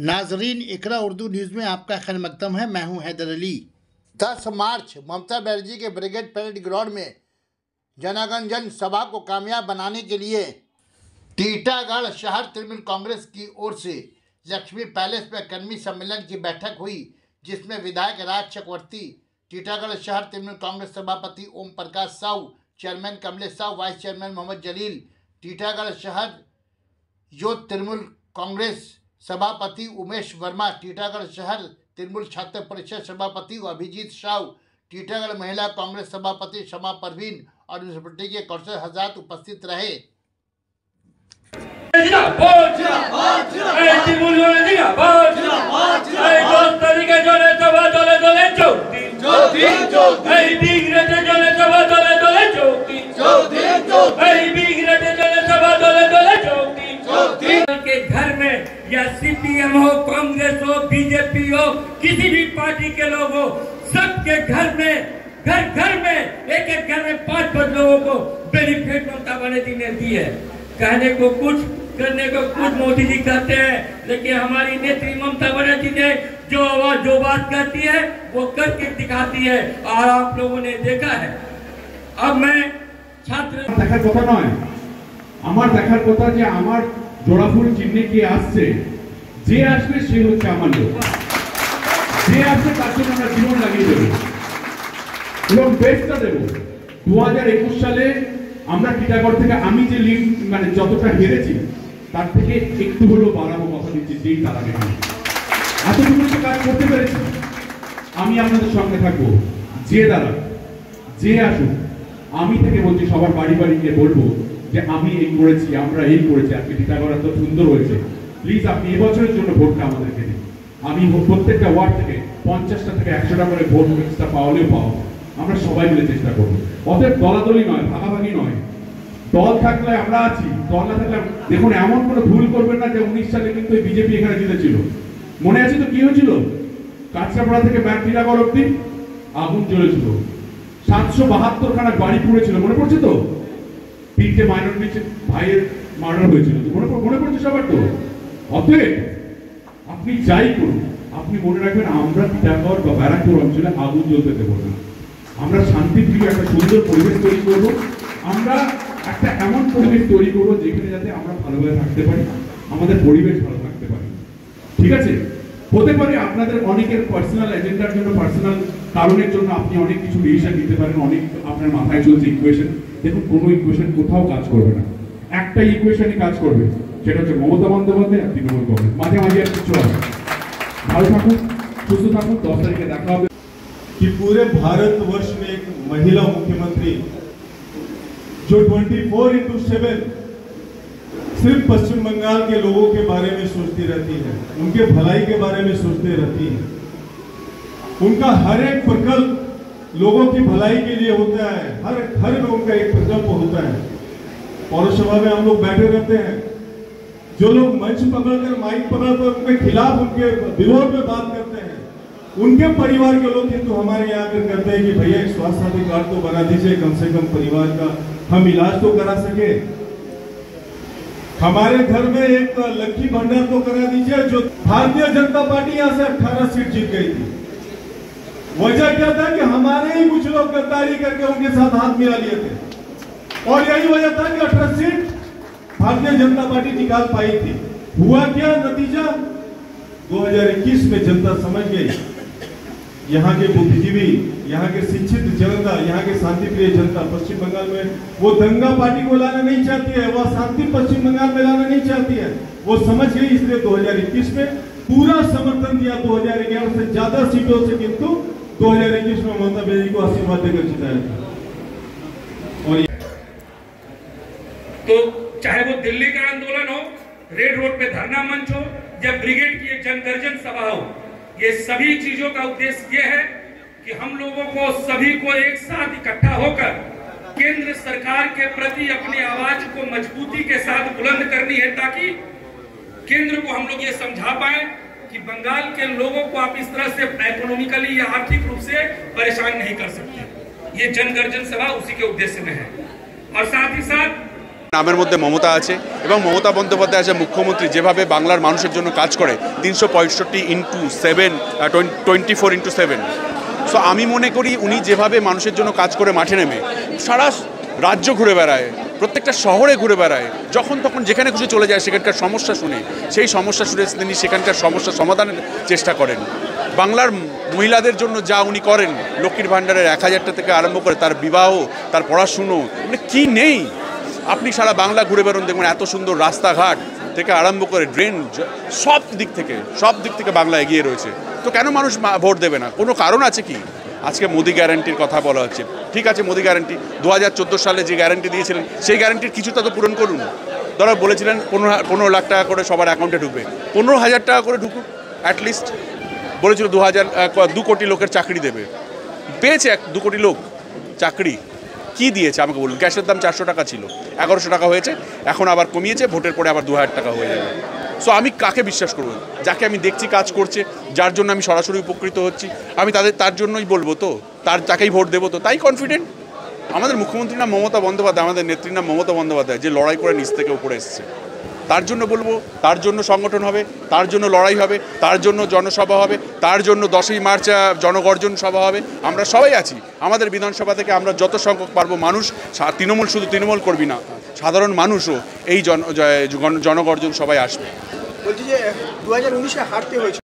नाजरीन, इकरा उर्दू न्यूज़ में आपका खैर मकदम है। मैं हूं हैदर अली। 10 मार्च ममता बनर्जी के ब्रिगेड परेड ग्राउंड में जन सभा को कामयाब बनाने के लिए टीटागढ़ शहर तृणमूल कांग्रेस की ओर से लक्ष्मी पैलेस में कर्मी सम्मेलन की बैठक हुई, जिसमें विधायक राज चक्रवर्ती, टीटागढ़ शहर तृणमूल कांग्रेस सभापति Om Prakash Sahu, chairman Kamlesh Sahu, vice chairman Mohammad Jalil, Titagarh शहर युवा तृणमूल कांग्रेस सभापति उमेश वर्मा, टीटागढ़ शहर तृणमूल छात्र परिषद सभापति अभिजीत साहू, टीटागढ़ महिला कांग्रेस सभापति शमा परवीन और म्युनिसिपलिटी के कौंसलर हजरात उपस्थित रहे। के घर में या सीपीएम हो, कांग्रेस हो, बीजेपी हो, किसी भी पार्टी के लोग हो, सबके घर में घर में एक घर में 5-5 लोगों को बेनिफिट ममता बनर्जी ने दी है। कहने को कुछ, करने को कुछ मोदी जी कहते हैं, लेकिन हमारी नेत्री ममता बनर्जी ने जो बात कहती है वो करके दिखाती है और आप लोगों ने देखा है। अब मैं छात्र দেখার কথা নয়, আমার দেখার কথা যে আমার জোড়াফুল চিহ্নে কে আসছে, যে আসবে সে হচ্ছে আমার লোক, যে আসবে তার জন্য আমরা জীবন লাগিয়ে দেবো এবং বেস্টটা দেবো। 2021 সালে আমরা টিটাগড় থেকে আমি যে লিড মানে যতটা হেরেছি তার থেকে একটু হলেও বাড়াবো কথা দিচ্ছি। যেই তার আগে এতটুকু কাজ করতে পেরেছি, আমি আপনাদের সঙ্গে থাকবো। যে দাঁড়া যে আসুক, আমি থেকে বলছি সবার বাড়ি বাড়ি গিয়ে বলবো যে আমি এই করেছি, আমরা এই করেছি, আজকে টিটাগড় এত সুন্দর হয়েছে। প্লিজ আপনি এবছরের জন্য ভোটটা আমাদেরকে দিন। আমি প্রত্যেকটা ওয়ার্ড থেকে 50টা থেকে 100টা করে ভোট এক্সট্রা পাওয়ালেও পাওয়া, আমরা সবাই মিলে চেষ্টা করবো। অতএব দলাদলি নয়, ভাগাভাগি নয়। দল থাকলে আমরা আছি, দল না থাকলে দেখুন এমন কোনো ভুল করবেন না যে 19 সালে কিন্তু বিজেপি এখানে জিতেছিল। মনে আছে তো কি হয়েছিল? কাঁচরাপাড়া থেকে টিটাগড় অব্দি আগুন জ্বলেছিল, 772খানা বাড়ি পুড়েছিল, মনে পড়ছে তো? 3টে মাইনরিটি ভাইয়ের মার্ডার হয়েছিল, মনে পড়ছে সবার তো? অতএব আপনি যাই করুন, আপনি মনে রাখবেন আমরা টিটাগড় বা ব্যারাকপুর অঞ্চলে আগুন জ্বলতে দেবো না। আমরা শান্তিপ্রিয় একটা সুন্দর পরিবেশ তৈরি করবো। আমরা একটা এমন পরিবেশ তৈরি করবো যেখানে যাতে আমরা ভালোভাবে থাকতে পারি, আমাদের পরিবেশ ভালো থাকতে পারে। ঠিক আছে? হতে পারে আপনাদের অনেকের পার্সোনাল এজেন্ডার জন্য, পার্সোনাল কারণের জন্য আপনি অনেক কিছু ডিসিশন নিতে পারেন, অনেক আপনার মাথায় চলছে ইকুয়েশন। দেখুন কোনো ইকুয়েশন কোথাও কাজ করবে না, একটা ইকুয়েশনই কাজ করবে, সেটা হচ্ছে মমতা বন্দ্যোপাধ্যায় আর তৃণমূল কংগ্রেস। মাঝে মাঝে আর কিছু হবে। ভালো থাকুন, সুস্থ থাকুন। 10 তারিখে দেখা হবে। कि पूरे भारतवर्ष में एक महिला मुख्यमंत्री जो 24/7 सिर्फ पश्चिम बंगाल के लोगों के बारे में सोचती रहती है, उनके भलाई के बारे में सोचती रहती है, उनका हर एक प्रकल्प लोगों की भलाई के लिए होता है, हर घर में उनका एक प्रकल्प होता है। पौरसभा में हम लोग बैठे रहते हैं, जो लोग मंच पकड़कर माइक पकड़कर उनके खिलाफ, उनके विरोध में बात करते हैं, उनके परिवार के लोग किंतु हमारे यहाँ आकर कहते हैं कि भैया एक स्वास्थ्य साथी कार्ड तो बना दीजिए, कम से कम परिवार का हम इलाज तो करा सके, हमारे घर में एक लक्की भंडार तो करा दीजिए। जो भारतीय जनता पार्टी यहाँ से 18 सीट जीत गई थी, वजह क्या था कि हमारे ही कुछ लोग गद्दारी करके उनके साथ हाथ मिला लिए थे, और यही वजह था कि 18 सीट भारतीय जनता पार्टी निकाल पाई थी। हुआ क्या नतीजा? 2021 में जनता समझ गई, यहाँ के बुद्धिजीवी, यहाँ के शिक्षित जनता, यहाँ के शांतिप्रिय जनता पश्चिम बंगाल में वो दंगा पार्टी को लाना नहीं चाहती है, वो शांति पश्चिम बंगाल में लाना नहीं चाहती है, वो समझ गई। इसलिए 2021 में पूरा समर्थन दिया, 2011 से ज्यादा सीटों से, किंतु 2021 में ममता बनर्जी को आशीर्वाद देकर जिताया था। और तो चाहे वो दिल्ली का आंदोलन हो, रेड रोड पे धरना मंच हो, या ब्रिगेड की एक जनगर्जन सभा हो, ये सभी चीजों का उद्देश्य ये है कि हम लोगों को सभी को एक साथ इकट्ठा होकर केंद्र सरकार के प्रति अपनी आवाज को मजबूती के साथ बुलंद करनी है, ताकि केंद्र को हम लोग ये समझा पाए कि बंगाल के लोगों को आप इस तरह से इकोनॉमिकली या आर्थिक रूप से परेशान नहीं कर सकते। ये जनगर्जन सभा उसी के उद्देश्य में है। और साथ ही साथ নামের মধ্যে মমতা আছে এবং মমতা বন্দ্যোপাধ্যায় আছে মুখ্যমন্ত্রী যেভাবে বাংলার মানুষের জন্য কাজ করে 365x7 সো আমি মনে করি উনি যেভাবে মানুষের জন্য কাজ করে মাঠে নেমে সারা রাজ্য ঘুরে বেড়ায়, প্রত্যেকটা শহরে ঘুরে বেড়ায়, যখন তখন যেখানে খুশি চলে যায় সেখানকার সমস্যা শুনে সেই সমস্যা শুনে তিনি সেখানকার সমস্যা সমাধানের চেষ্টা করেন। বাংলার মহিলাদের জন্য যা উনি করেন, লক্ষ্মীর ভাণ্ডারের 1000টা থেকে আরম্ভ করে তার বিবাহ, তার পড়াশুনো, মানে কী নেই। আপনি সারা বাংলা ঘুরে বেরোন, দেখবেন এত সুন্দর রাস্তাঘাট থেকে আরম্ভ করে ড্রেন, সব দিক থেকে বাংলা এগিয়ে রয়েছে। তো কেন মানুষ ভোট দেবে না? কোনো কারণ আছে কি? আজকে মোদি গ্যারান্টির কথা বলা হচ্ছে, ঠিক আছে মোদি গ্যারান্টি 2014 সালে যে গ্যারান্টি দিয়েছিলেন সেই গ্যারান্টির কিছুটা তো পূরণ করুন। ধরো বলেছিলেন 15 লাখ টাকা করে সবার অ্যাকাউন্টে ঢুকবে, 15,000 টাকা করে ঢুকুক অ্যাটলিস্ট। বলেছিল 2 কোটি লোকের চাকরি দেবে, পেয়েছে 2 কোটি লোক চাকরি। কি দিয়েছে আমাকে বলুন? গ্যাসের দাম 400 টাকা ছিল, 1100 টাকা হয়েছে, এখন আবার কমিয়েছে, ভোটের পরে আবার 2000 টাকা হয়ে যাবে। সো আমি কাকে বিশ্বাস করব? যাকে আমি দেখছি কাজ করছে, যার জন্য আমি সরাসরি উপকৃত হচ্ছি, আমি তার জন্যই বলবো, তো তাকেই ভোট দেবো, তো তাই কনফিডেন্ট। আমাদের মুখ্যমন্ত্রীর নাম মমতা বন্দ্যোপাধ্যায়, আমাদের নেত্রীর নাম মমতা বন্দ্যোপাধ্যায়, যে লড়াই করে নিচ থেকে উপরে এসেছে। তার জন্য বলবো, তার জন্য সংগঠন হবে, তার জন্য লড়াই হবে, তার জন্য জনসভা হবে, তার জন্য 10ই মার্চ জনগর্জন সভা হবে। আমরা সবাই আছি, আমাদের বিধানসভা থেকে আমরা যত সংখ্যক পারবো মানুষ, তৃণমূল শুধু তৃণমূল করবি না, সাধারণ মানুষও এই জনগর্জন সবাই আসবে। বলছি যে 2019-এ হারতে হয়েছে।